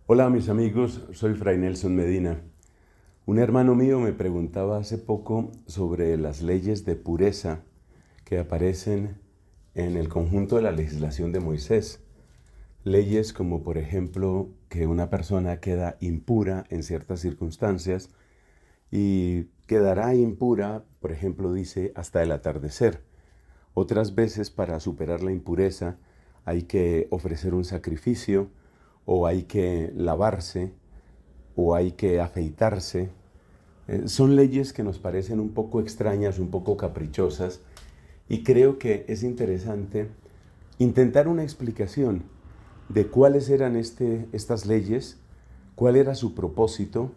Hola mis amigos, soy Fray Nelson Medina. Un hermano mío me preguntaba hace poco sobre las leyes de pureza que aparecen en el conjunto de la legislación de Moisés. Leyes como por ejemplo que una persona queda impura en ciertas circunstancias y quedará impura, por ejemplo, dice, hasta el atardecer. Otras veces para superar la impureza hay que ofrecer un sacrificio o hay que lavarse o hay que afeitarse. Son leyes que nos parecen un poco extrañas, un poco caprichosas, y creo que es interesante intentar una explicación de cuáles eran estas leyes, cuál era su propósito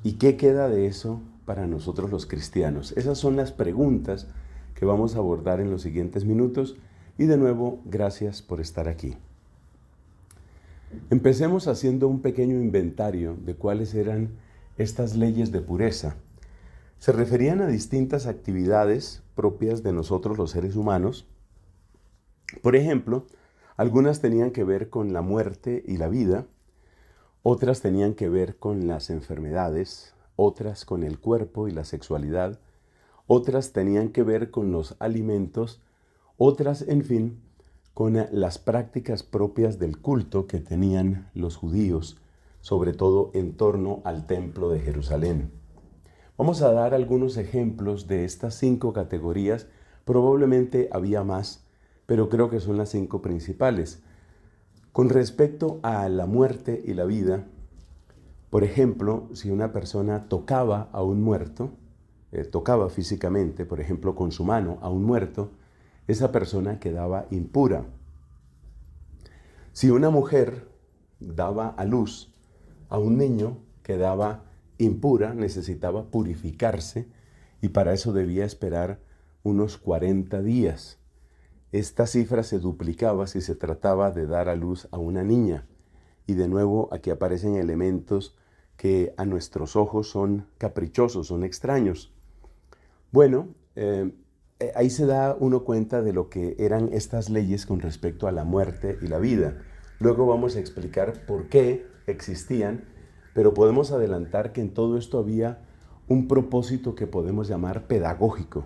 y qué queda de eso para nosotros los cristianos. Esas son las preguntas que vamos a abordar en los siguientes minutos y de nuevo, gracias por estar aquí. Empecemos haciendo un pequeño inventario de cuáles eran estas leyes de pureza. Se referían a distintas actividades propias de nosotros los seres humanos. Por ejemplo, algunas tenían que ver con la muerte y la vida, otras tenían que ver con las enfermedades, otras con el cuerpo y la sexualidad, otras tenían que ver con los alimentos, otras, en fin, con las prácticas propias del culto que tenían los judíos, sobre todo en torno al templo de Jerusalén. Vamos a dar algunos ejemplos de estas 5 categorías. Probablemente había más, pero creo que son las 5 principales. Con respecto a la muerte y la vida, por ejemplo, si una persona tocaba a un muerto, tocaba físicamente, por ejemplo, con su mano a un muerto, esa persona quedaba impura. Si una mujer daba a luz a un niño, quedaba impura, necesitaba purificarse y para eso debía esperar unos 40 días. Esta cifra se duplicaba si se trataba de dar a luz a una niña. Y de nuevo aquí aparecen elementos que a nuestros ojos son caprichosos, son extraños. Bueno, ahí se da uno cuenta de lo que eran estas leyes con respecto a la muerte y la vida. Luego vamos a explicar por qué existían, pero podemos adelantar que en todo esto había un propósito que podemos llamar pedagógico.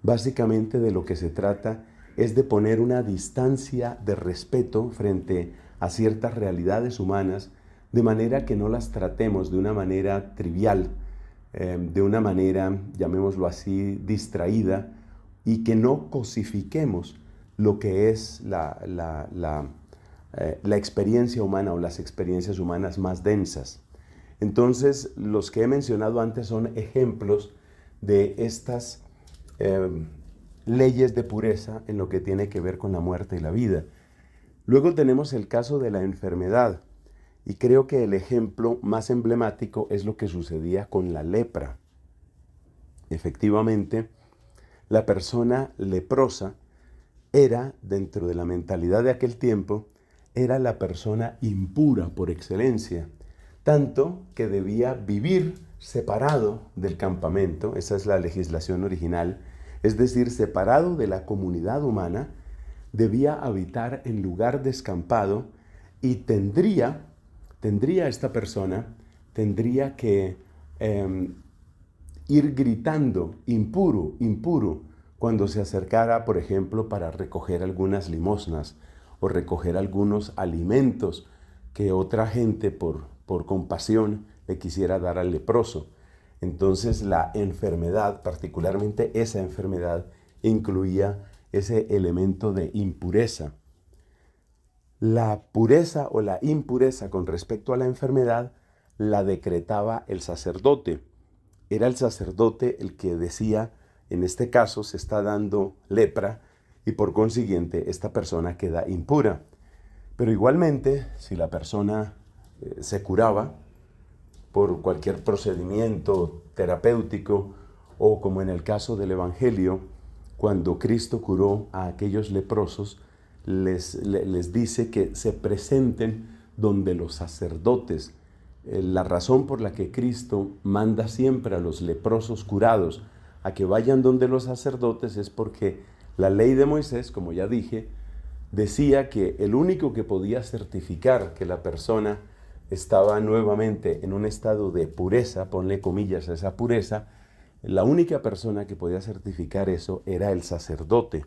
Básicamente de lo que se trata es de poner una distancia de respeto frente a ciertas realidades humanas, de manera que no las tratemos de una manera trivial, de una manera, llamémoslo así, distraída, y que no cosifiquemos lo que es la experiencia humana o las experiencias humanas más densas. Entonces, los que he mencionado antes son ejemplos de estas leyes de pureza en lo que tiene que ver con la muerte y la vida. Luego tenemos el caso de la enfermedad. Y creo que el ejemplo más emblemático es lo que sucedía con la lepra. Efectivamente, la persona leprosa era, dentro de la mentalidad de aquel tiempo, era la persona impura por excelencia, tanto que debía vivir separado del campamento, esa es la legislación original, es decir, separado de la comunidad humana, debía habitar en lugar descampado y tendría esta persona, tendría que ir gritando, impuro, impuro, cuando se acercara, por ejemplo, para recoger algunas limosnas o recoger algunos alimentos que otra gente por compasión le quisiera dar al leproso. Entonces la enfermedad, particularmente esa enfermedad, incluía ese elemento de impureza. La pureza o la impureza con respecto a la enfermedad la decretaba el sacerdote. Era el sacerdote el que decía, en este caso se está dando lepra y por consiguiente esta persona queda impura. Pero igualmente, si la persona se curaba por cualquier procedimiento terapéutico o como en el caso del Evangelio, cuando Cristo curó a aquellos leprosos, les dice que se presenten donde los sacerdotes. La razón por la que Cristo manda siempre a los leprosos curados a que vayan donde los sacerdotes es porque la ley de Moisés, como ya dije, decía que el único que podía certificar que la persona estaba nuevamente en un estado de pureza, ponle comillas a esa pureza, la única persona que podía certificar eso era el sacerdote.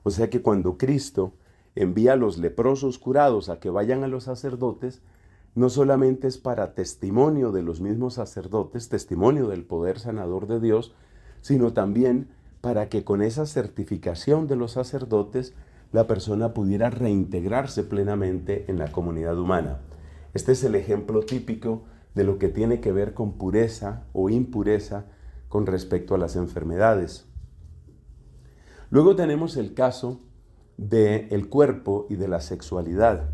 O sea que cuando Cristo envía a los leprosos curados a que vayan a los sacerdotes, no solamente es para testimonio de los mismos sacerdotes, testimonio del poder sanador de Dios, sino también para que con esa certificación de los sacerdotes la persona pudiera reintegrarse plenamente en la comunidad humana. Este es el ejemplo típico de lo que tiene que ver con pureza o impureza con respecto a las enfermedades. Luego tenemos el caso del cuerpo y de la sexualidad.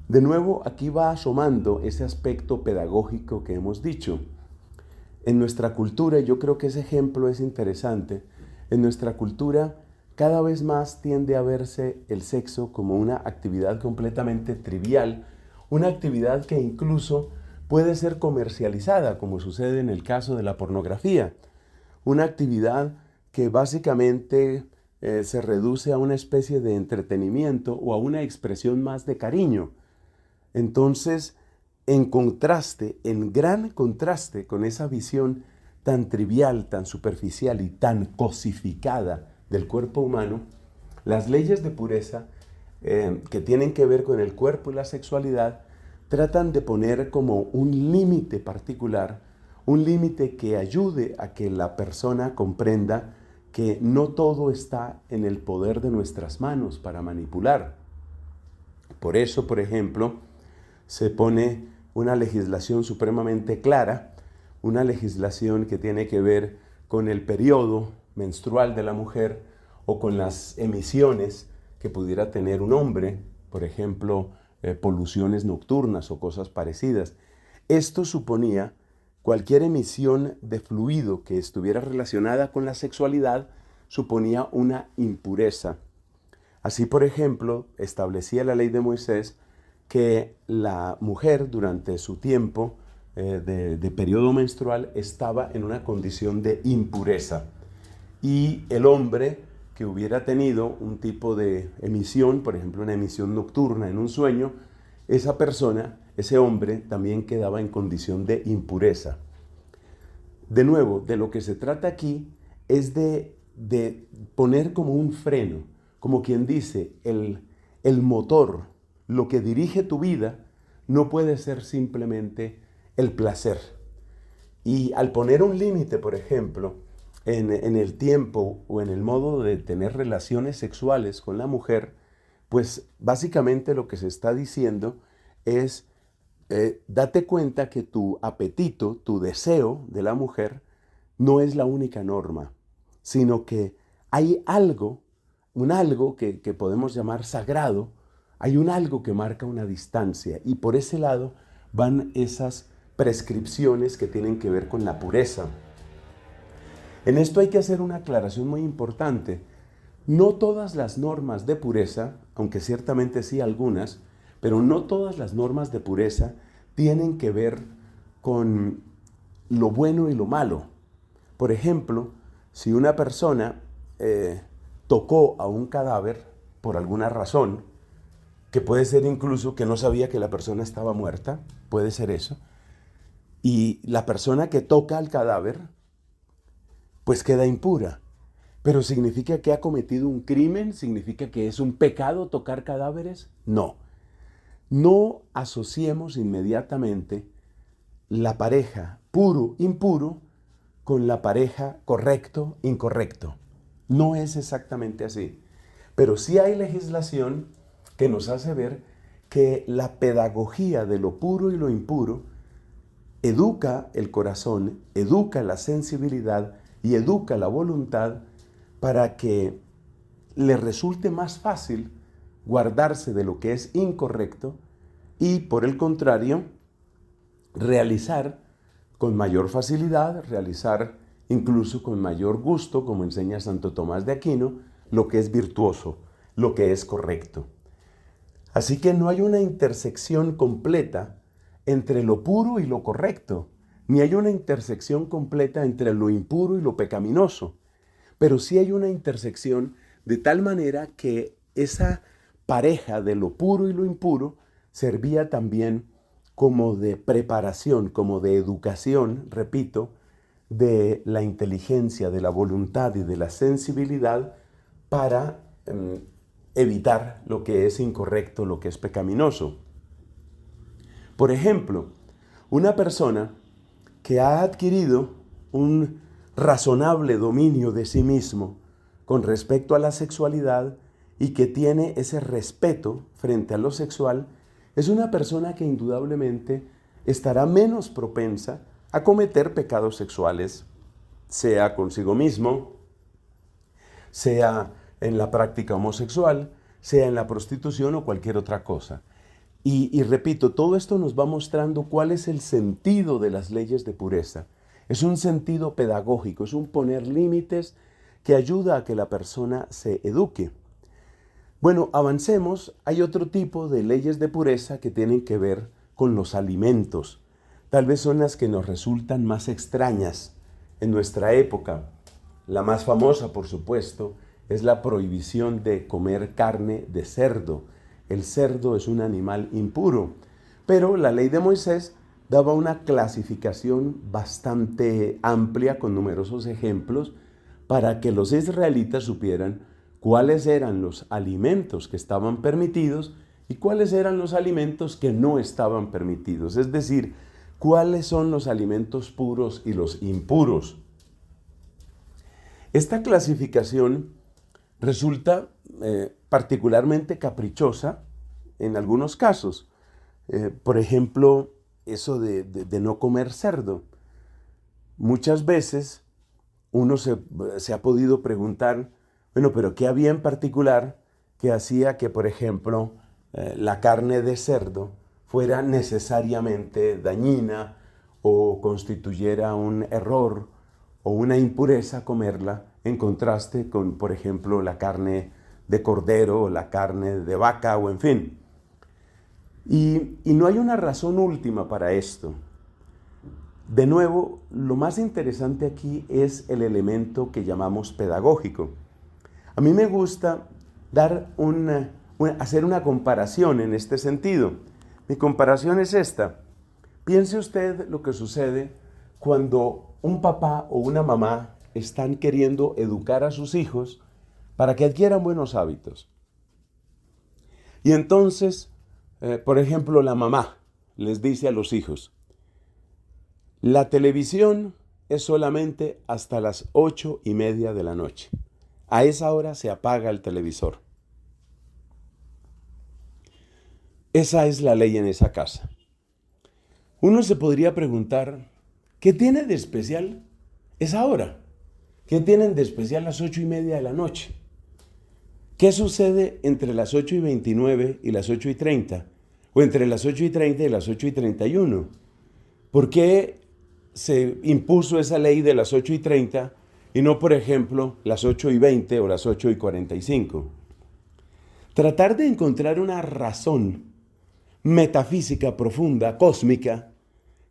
De nuevo, aquí va asomando ese aspecto pedagógico que hemos dicho. En nuestra cultura, y yo creo que ese ejemplo es interesante, en nuestra cultura cada vez más tiende a verse el sexo como una actividad completamente trivial, una actividad que incluso puede ser comercializada, como sucede en el caso de la pornografía. Una actividad que básicamente se reduce a una especie de entretenimiento o a una expresión más de cariño. Entonces, en gran contraste con esa visión tan trivial, tan superficial y tan cosificada del cuerpo humano, las leyes de pureza que tienen que ver con el cuerpo y la sexualidad tratan de poner como un límite particular, un límite que ayude a que la persona comprenda que no todo está en el poder de nuestras manos para manipular. Por eso, por ejemplo, se pone una legislación supremamente clara, una legislación que tiene que ver con el periodo menstrual de la mujer o con las emisiones que pudiera tener un hombre, por ejemplo, poluciones nocturnas o cosas parecidas. Esto suponía cualquier emisión de fluido que estuviera relacionada con la sexualidad, suponía una impureza. Así, por ejemplo, establecía la ley de Moisés que la mujer durante su tiempo de periodo menstrual estaba en una condición de impureza. Y el hombre que hubiera tenido un tipo de emisión, por ejemplo una emisión nocturna en un sueño, esa persona, ese hombre, también quedaba en condición de impureza. De nuevo, de lo que se trata aquí es de poner como un freno, como quien dice, el motor, lo que dirige tu vida, no puede ser simplemente el placer. Y al poner un límite, por ejemplo, en el tiempo o en el modo de tener relaciones sexuales con la mujer, pues básicamente lo que se está diciendo es, date cuenta que tu apetito, tu deseo de la mujer, no es la única norma, sino que hay algo, un algo que podemos llamar sagrado, hay un algo que marca una distancia y por ese lado van esas prescripciones que tienen que ver con la pureza. En esto hay que hacer una aclaración muy importante. No todas las normas de pureza, aunque ciertamente sí algunas, pero no todas las normas de pureza tienen que ver con lo bueno y lo malo. Por ejemplo, si una persona tocó a un cadáver por alguna razón, que puede ser incluso que no sabía que la persona estaba muerta, puede ser eso, y la persona que toca al cadáver, pues queda impura. ¿Pero significa que ha cometido un crimen? ¿Significa que es un pecado tocar cadáveres? No. No asociemos inmediatamente la pareja puro-impuro con la pareja correcto-incorrecto. No es exactamente así. Pero sí hay legislación que nos hace ver que la pedagogía de lo puro y lo impuro educa el corazón, educa la sensibilidad y educa la voluntad para que le resulte más fácil guardarse de lo que es incorrecto y, por el contrario, realizar con mayor facilidad, realizar incluso con mayor gusto, como enseña Santo Tomás de Aquino, lo que es virtuoso, lo que es correcto. Así que no hay una intersección completa entre lo puro y lo correcto, ni hay una intersección completa entre lo impuro y lo pecaminoso, pero sí hay una intersección de tal manera que esa pareja de lo puro y lo impuro servía también como de preparación, como de educación, repito, de la inteligencia, de la voluntad y de la sensibilidad para evitar lo que es incorrecto, lo que es pecaminoso. Por ejemplo, una persona que ha adquirido un razonable dominio de sí mismo con respecto a la sexualidad y que tiene ese respeto frente a lo sexual, es una persona que indudablemente estará menos propensa a cometer pecados sexuales, sea consigo mismo, sea en la práctica homosexual, sea en la prostitución o cualquier otra cosa. Y repito, todo esto nos va mostrando cuál es el sentido de las leyes de pureza. Es un sentido pedagógico, es un poner límites que ayuda a que la persona se eduque. Bueno, avancemos. Hay otro tipo de leyes de pureza que tienen que ver con los alimentos. Tal vez son las que nos resultan más extrañas en nuestra época. La más famosa, por supuesto, es la prohibición de comer carne de cerdo. El cerdo es un animal impuro, pero la ley de Moisés daba una clasificación bastante amplia con numerosos ejemplos para que los israelitas supieran cuáles eran los alimentos que estaban permitidos y cuáles eran los alimentos que no estaban permitidos. Es decir, cuáles son los alimentos puros y los impuros. Esta clasificación resulta particularmente caprichosa en algunos casos. Por ejemplo, eso de no comer cerdo. Muchas veces uno se ha podido preguntar, bueno, pero ¿qué había en particular que hacía que, por ejemplo, la carne de cerdo fuera necesariamente dañina o constituyera un error o una impureza comerla en contraste con, por ejemplo, la carne de cordero o la carne de vaca o en fin? Y no hay una razón última para esto. De nuevo, lo más interesante aquí es el elemento que llamamos pedagógico. A mí me gusta hacer una comparación en este sentido. Mi comparación es esta. Piense usted lo que sucede cuando un papá o una mamá están queriendo educar a sus hijos para que adquieran buenos hábitos. Y entonces, por ejemplo, la mamá les dice a los hijos, la televisión es solamente hasta las 8:30 de la noche. A esa hora se apaga el televisor. Esa es la ley en esa casa. Uno se podría preguntar, ¿qué tiene de especial esa hora? ¿Qué tienen de especial las 8:30 de la noche? ¿Qué sucede entre las 8:29 y las 8:30? O entre las 8:30 y las 8:31. ¿Por qué se impuso esa ley de las 8:30 y no, por ejemplo, las 8:20 o las 8:45? Tratar de encontrar una razón metafísica profunda, cósmica,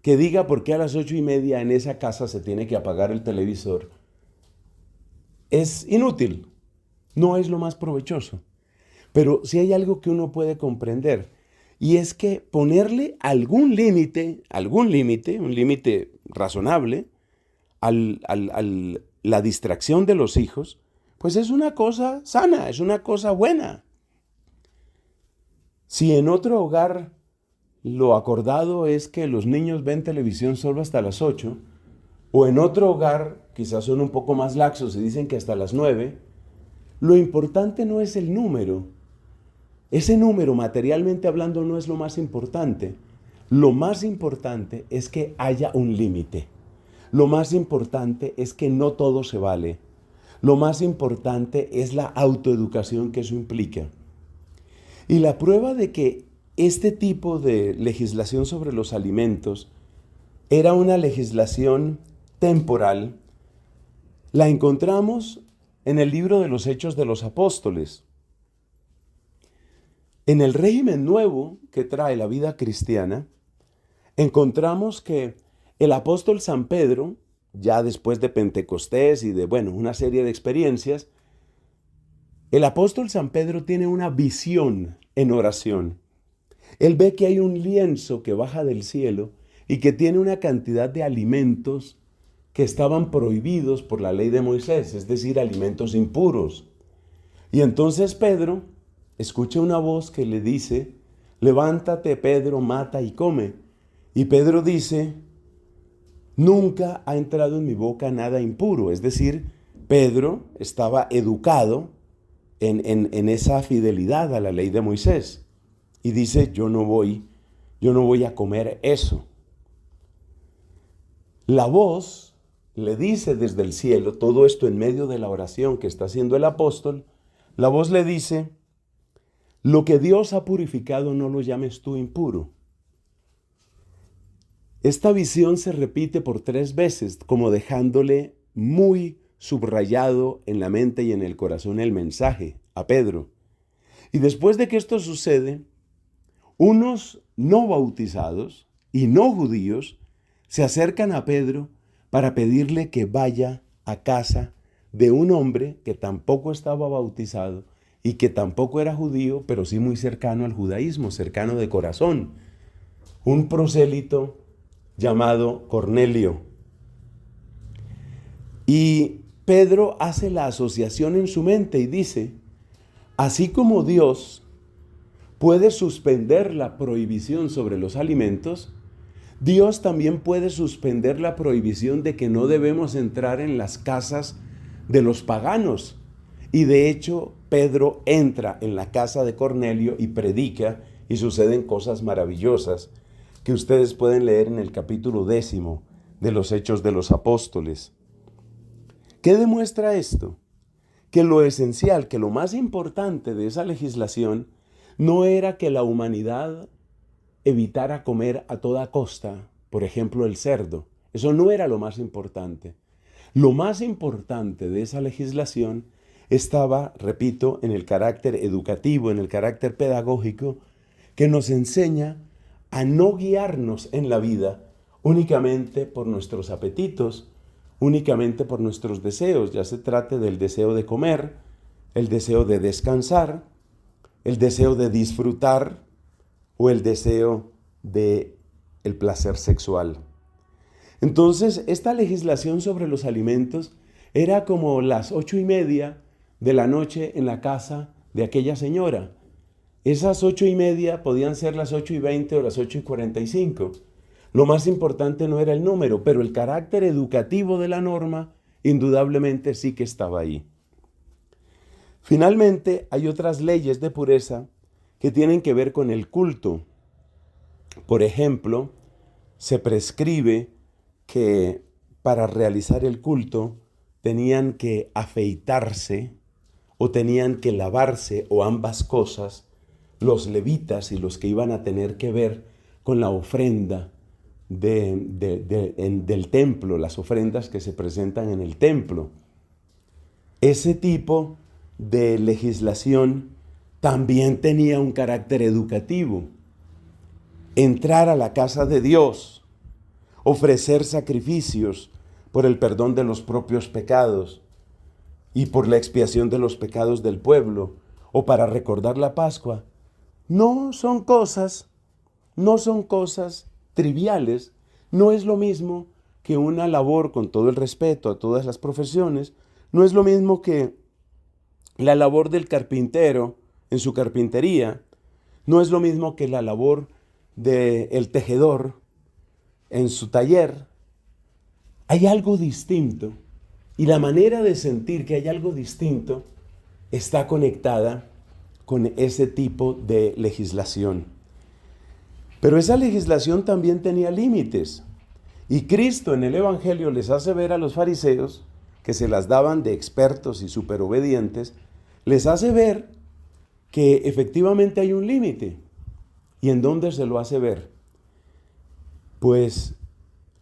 que diga por qué a las 8:30 en esa casa se tiene que apagar el televisor, es inútil, no es lo más provechoso. Pero sí hay algo que uno puede comprender, y es que ponerle un límite, un límite razonable, a la distracción de los hijos, pues es una cosa sana, es una cosa buena. Si en otro hogar lo acordado es que los niños ven televisión solo hasta las 8, o en otro hogar quizás son un poco más laxos y dicen que hasta las 9, lo importante no es el número. Ese número, materialmente hablando, no es lo más importante. Lo más importante es que haya un límite. Lo más importante es que no todo se vale. Lo más importante es la autoeducación que eso implica. Y la prueba de que este tipo de legislación sobre los alimentos era una legislación temporal, la encontramos en el libro de los Hechos de los Apóstoles. En el régimen nuevo que trae la vida cristiana, encontramos que el apóstol San Pedro, ya después de Pentecostés y de, una serie de experiencias, el apóstol San Pedro tiene una visión en oración. Él ve que hay un lienzo que baja del cielo y que tiene una cantidad de alimentos que estaban prohibidos por la ley de Moisés, es decir, alimentos impuros. Y entonces Pedro escucha una voz que le dice: levántate, Pedro, mata y come. Y Pedro dice: nunca ha entrado en mi boca nada impuro. Es decir, Pedro estaba educado en esa fidelidad a la ley de Moisés. Y dice: yo no voy a comer eso. La voz le dice desde el cielo, todo esto en medio de la oración que está haciendo el apóstol, la voz le dice: lo que Dios ha purificado no lo llames tú impuro. Esta visión se repite por 3 veces, como dejándole muy subrayado en la mente y en el corazón el mensaje a Pedro. Y después de que esto sucede, unos no bautizados y no judíos se acercan a Pedro para pedirle que vaya a casa de un hombre que tampoco estaba bautizado y que tampoco era judío, pero sí muy cercano al judaísmo, cercano de corazón. Un prosélito llamado Cornelio. Y Pedro hace la asociación en su mente y dice: así como Dios puede suspender la prohibición sobre los alimentos, Dios también puede suspender la prohibición de que no debemos entrar en las casas de los paganos. Y de hecho, Pedro entra en la casa de Cornelio y predica, y suceden cosas maravillosas que ustedes pueden leer en el capítulo 10 de los Hechos de los Apóstoles. ¿Qué demuestra esto? Que lo esencial, que lo más importante de esa legislación no era que la humanidad evitara comer a toda costa, por ejemplo, el cerdo. Eso no era lo más importante. Lo más importante de esa legislación estaba, repito, en el carácter educativo, en el carácter pedagógico, que nos enseña a no guiarnos en la vida únicamente por nuestros apetitos, únicamente por nuestros deseos, ya se trate del deseo de comer, el deseo de descansar, el deseo de disfrutar o el deseo de el placer sexual. Entonces, esta legislación sobre los alimentos era como las 8:30 de la noche en la casa de aquella señora. Esas 8:30 podían ser las 8:20 o las 8:45. Lo más importante no era el número, pero el carácter educativo de la norma indudablemente sí que estaba ahí. Finalmente, hay otras leyes de pureza que tienen que ver con el culto. Por ejemplo, se prescribe que para realizar el culto tenían que afeitarse o tenían que lavarse, o ambas cosas, los levitas y los que iban a tener que ver con la ofrenda del templo, las ofrendas que se presentan en el templo. Ese tipo de legislación también tenía un carácter educativo. Entrar a la casa de Dios, ofrecer sacrificios por el perdón de los propios pecados y por la expiación de los pecados del pueblo, o para recordar la Pascua, no son cosas triviales. No es lo mismo que una labor, con todo el respeto a todas las profesiones, no es lo mismo que la labor del carpintero en su carpintería, no es lo mismo que la labor del tejedor en su taller. Hay algo distinto, y la manera de sentir que hay algo distinto está conectada con ese tipo de legislación. Pero esa legislación también tenía límites, y Cristo en el Evangelio les hace ver a los fariseos, que se las daban de expertos y superobedientes, les hace ver que efectivamente hay un límite. ¿Y en dónde se lo hace ver? Pues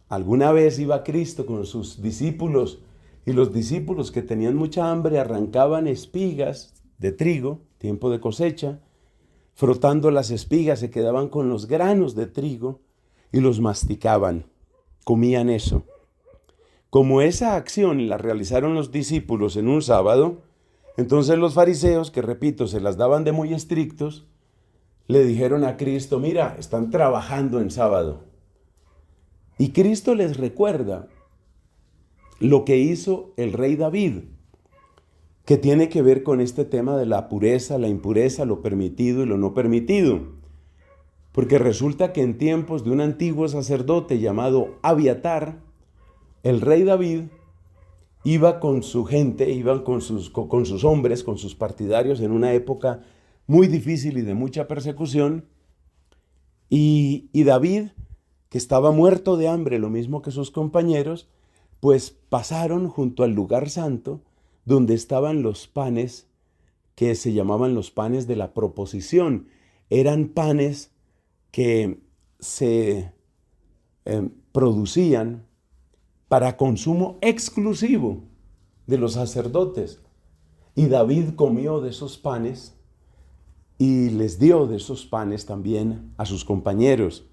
alguna vez iba Cristo con sus discípulos, y los discípulos, que tenían mucha hambre, arrancaban espigas de trigo, tiempo de cosecha, frotando las espigas se quedaban con los granos de trigo y los masticaban, comían eso. Como esa acción la realizaron los discípulos en un sábado, entonces los fariseos, que repito, se las daban de muy estrictos, le dijeron a Cristo, mira, están trabajando en sábado. Y Cristo les recuerda lo que hizo el rey David, que tiene que ver con este tema de la pureza, la impureza, lo permitido y lo no permitido. Porque resulta que en tiempos de un antiguo sacerdote llamado Abiatar, el rey David iba con su gente, iban con sus hombres, con sus partidarios en una época muy difícil y de mucha persecución. Y David, que estaba muerto de hambre, lo mismo que sus compañeros, pues pasaron junto al lugar santo donde estaban los panes que se llamaban los panes de la proposición. Eran panes que se producían para consumo exclusivo de los sacerdotes. Y David comió de esos panes y les dio de esos panes también a sus compañeros.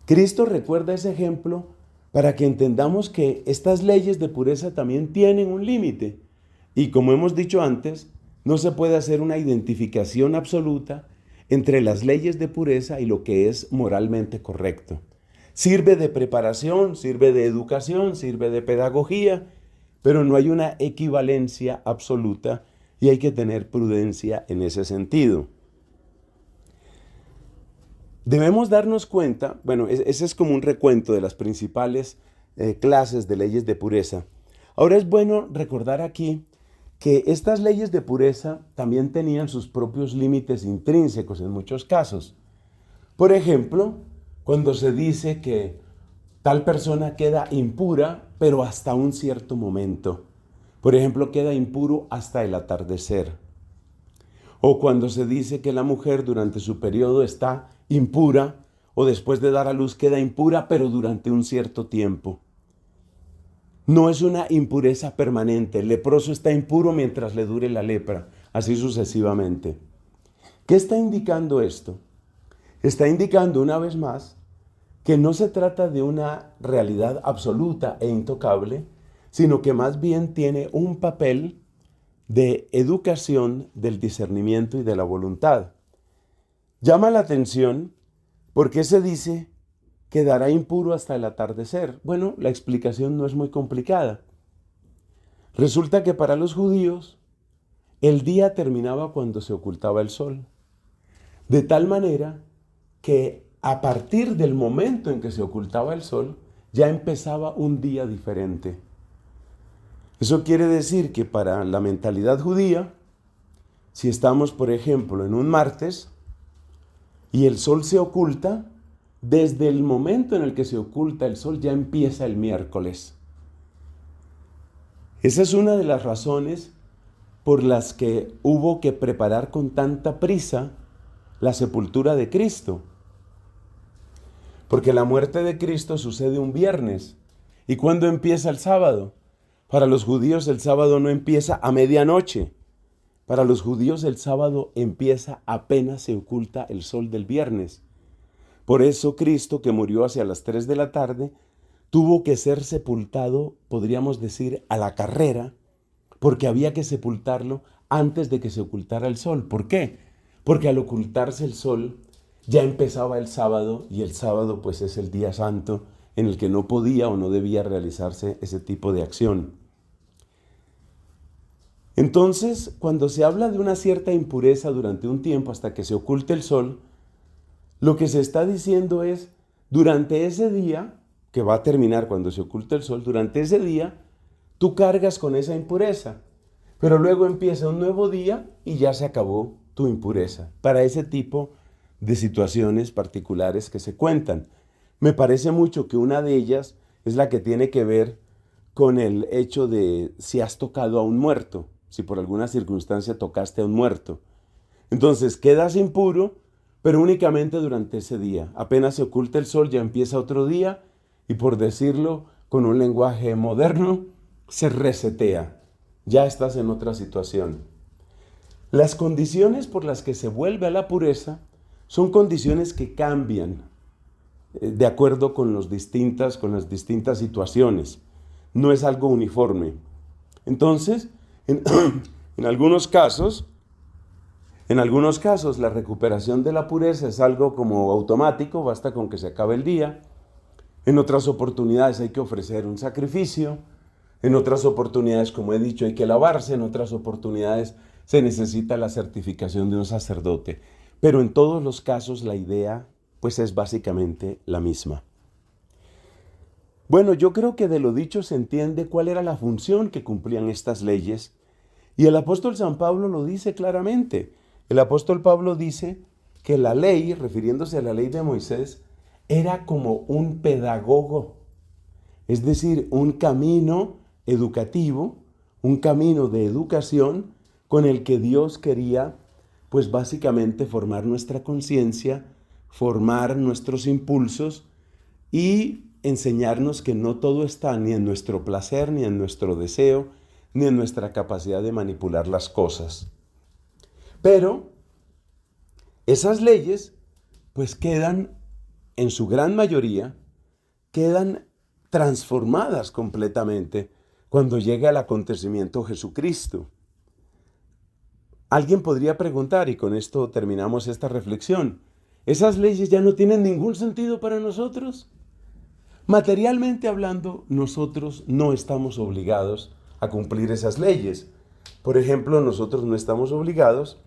Cristo recuerda ese ejemplo para que entendamos que estas leyes de pureza también tienen un límite. Y como hemos dicho antes, no se puede hacer una identificación absoluta entre las leyes de pureza y lo que es moralmente correcto. Sirve de preparación, sirve de educación, sirve de pedagogía, pero no hay una equivalencia absoluta y hay que tener prudencia en ese sentido. Debemos darnos cuenta, bueno, ese es como un recuento de las principales clases de leyes de pureza. Ahora es bueno recordar aquí que estas leyes de pureza también tenían sus propios límites intrínsecos en muchos casos. Por ejemplo, cuando se dice que tal persona queda impura, pero hasta un cierto momento. Por ejemplo, queda impuro hasta el atardecer. O cuando se dice que la mujer durante su periodo está impura, o después de dar a luz queda impura, pero durante un cierto tiempo. No es una impureza permanente. El leproso está impuro mientras le dure la lepra, así sucesivamente. ¿Qué está indicando esto? Está indicando una vez más que no se trata de una realidad absoluta e intocable, sino que más bien tiene un papel de educación del discernimiento y de la voluntad. Llama la atención porque se dice quedará impuro hasta el atardecer. Bueno, la explicación no es muy complicada. Resulta que para los judíos el día terminaba cuando se ocultaba el sol. De tal manera que a partir del momento en que se ocultaba el sol, ya empezaba un día diferente. Eso quiere decir que para la mentalidad judía, si estamos, por ejemplo, en un martes y el sol se oculta, desde el momento en el que se oculta el sol ya empieza el miércoles. Esa es una de las razones por las que hubo que preparar con tanta prisa la sepultura de Cristo. Porque la muerte de Cristo sucede un viernes. ¿Y cuándo empieza el sábado? Para los judíos el sábado no empieza a medianoche. Para los judíos el sábado empieza apenas se oculta el sol del viernes. Por eso Cristo, que murió hacia las 3 de la tarde, tuvo que ser sepultado, podríamos decir, a la carrera, porque había que sepultarlo antes de que se ocultara el sol. ¿Por qué? Porque al ocultarse el sol ya empezaba el sábado, y el sábado pues es el día santo en el que no podía o no debía realizarse ese tipo de acción. Entonces, cuando se habla de una cierta impureza durante un tiempo hasta que se oculte el sol, lo que se está diciendo es, durante ese día, que va a terminar cuando se oculte el sol, durante ese día, tú cargas con esa impureza, pero luego empieza un nuevo día y ya se acabó tu impureza, para ese tipo de situaciones particulares que se cuentan. Me parece mucho que una de ellas es la que tiene que ver con el hecho de si has tocado a un muerto, si por alguna circunstancia tocaste a un muerto. Entonces quedas impuro, pero únicamente durante ese día. Apenas se oculta el sol, ya empieza otro día y, por decirlo con un lenguaje moderno, se resetea. Ya estás en otra situación. Las condiciones por las que se vuelve a la pureza son condiciones que cambian de acuerdo con las distintas situaciones. No es algo uniforme. Entonces, en algunos casos, En algunos casos, la recuperación de la pureza es algo como automático, basta con que se acabe el día. En otras oportunidades hay que ofrecer un sacrificio. En otras oportunidades, como he dicho, hay que lavarse. En otras oportunidades se necesita la certificación de un sacerdote. Pero en todos los casos la idea pues es básicamente la misma. Bueno, yo creo que de lo dicho se entiende cuál era la función que cumplían estas leyes. Y el apóstol San Pablo lo dice claramente. El apóstol Pablo dice que la ley, refiriéndose a la ley de Moisés, era como un pedagogo, es decir, un camino educativo, un camino de educación con el que Dios quería, pues básicamente formar nuestra conciencia, formar nuestros impulsos y enseñarnos que no todo está ni en nuestro placer, ni en nuestro deseo, ni en nuestra capacidad de manipular las cosas. Pero esas leyes, pues quedan, en su gran mayoría, quedan transformadas completamente cuando llega el acontecimiento Jesucristo. Alguien podría preguntar, y con esto terminamos esta reflexión, ¿esas leyes ya no tienen ningún sentido para nosotros? Materialmente hablando, nosotros no estamos obligados a cumplir esas leyes. Por ejemplo, nosotros no estamos obligados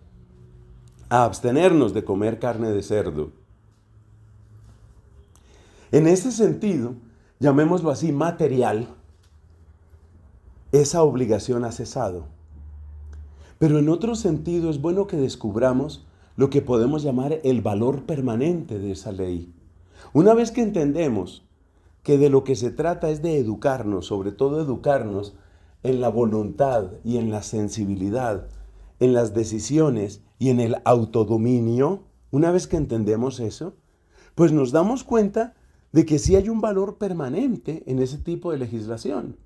a abstenernos de comer carne de cerdo. En ese sentido, llamémoslo así, material, esa obligación ha cesado. Pero en otro sentido es bueno que descubramos lo que podemos llamar el valor permanente de esa ley. Una vez que entendemos que de lo que se trata es de educarnos, sobre todo educarnos en la voluntad y en la sensibilidad, en las decisiones y en el autodominio, una vez que entendemos eso, pues nos damos cuenta de que sí hay un valor permanente en ese tipo de legislación.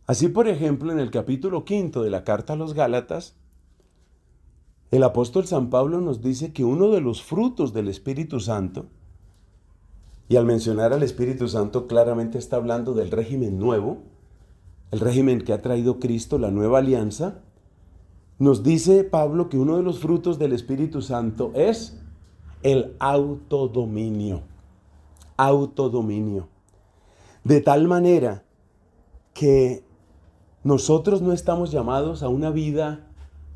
Así, por ejemplo, en el capítulo 5 de la carta a los Gálatas, el apóstol San Pablo nos dice que uno de los frutos del Espíritu Santo, y al mencionar al Espíritu Santo claramente está hablando del régimen nuevo, el régimen que ha traído Cristo, la nueva alianza, nos dice Pablo que uno de los frutos del Espíritu Santo es el autodominio. Autodominio. De tal manera que nosotros no estamos llamados a una vida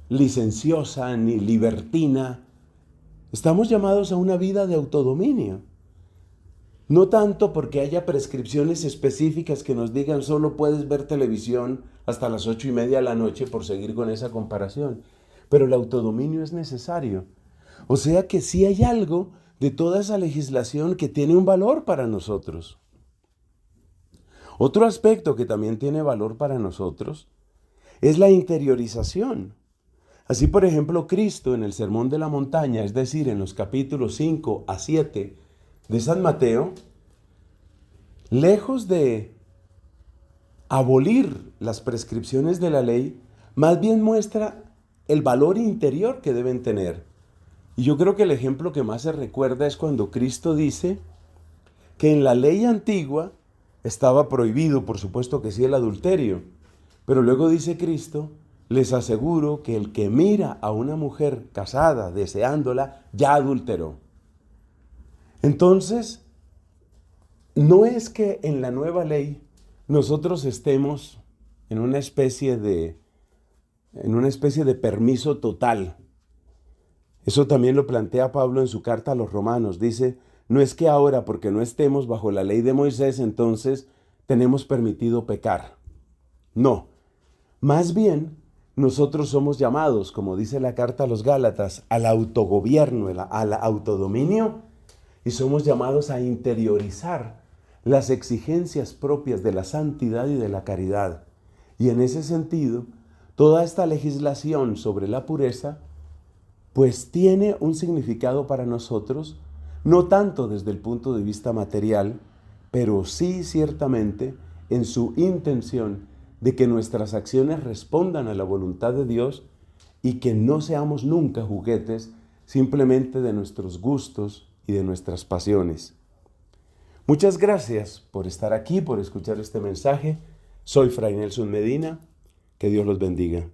licenciosa ni libertina. Estamos llamados a una vida de autodominio. No tanto porque haya prescripciones específicas que nos digan solo puedes ver televisión hasta las 8:30 de la noche, por seguir con esa comparación. Pero el autodominio es necesario. O sea que sí hay algo de toda esa legislación que tiene un valor para nosotros. Otro aspecto que también tiene valor para nosotros es la interiorización. Así, por ejemplo, Cristo en el Sermón de la Montaña, es decir, en los capítulos 5 a 7 de San Mateo, lejos de abolir las prescripciones de la ley, más bien muestra el valor interior que deben tener. Y yo creo que el ejemplo que más se recuerda es cuando Cristo dice que en la ley antigua estaba prohibido, por supuesto que sí, el adulterio, pero luego dice Cristo, les aseguro que el que mira a una mujer casada deseándola, ya adulteró. Entonces, no es que en la nueva ley nosotros estemos en una especie de permiso total. Eso también lo plantea Pablo en su carta a los Romanos. Dice, no es que ahora porque no estemos bajo la ley de Moisés, entonces tenemos permitido pecar. No, más bien nosotros somos llamados, como dice la carta a los Gálatas, al autogobierno, al autodominio, y somos llamados a interiorizar las exigencias propias de la santidad y de la caridad. Y en ese sentido, toda esta legislación sobre la pureza, pues tiene un significado para nosotros, no tanto desde el punto de vista material, pero sí ciertamente en su intención de que nuestras acciones respondan a la voluntad de Dios y que no seamos nunca juguetes simplemente de nuestros gustos y de nuestras pasiones. Muchas gracias por estar aquí, por escuchar este mensaje. Soy Fray Nelson Medina. Que Dios los bendiga.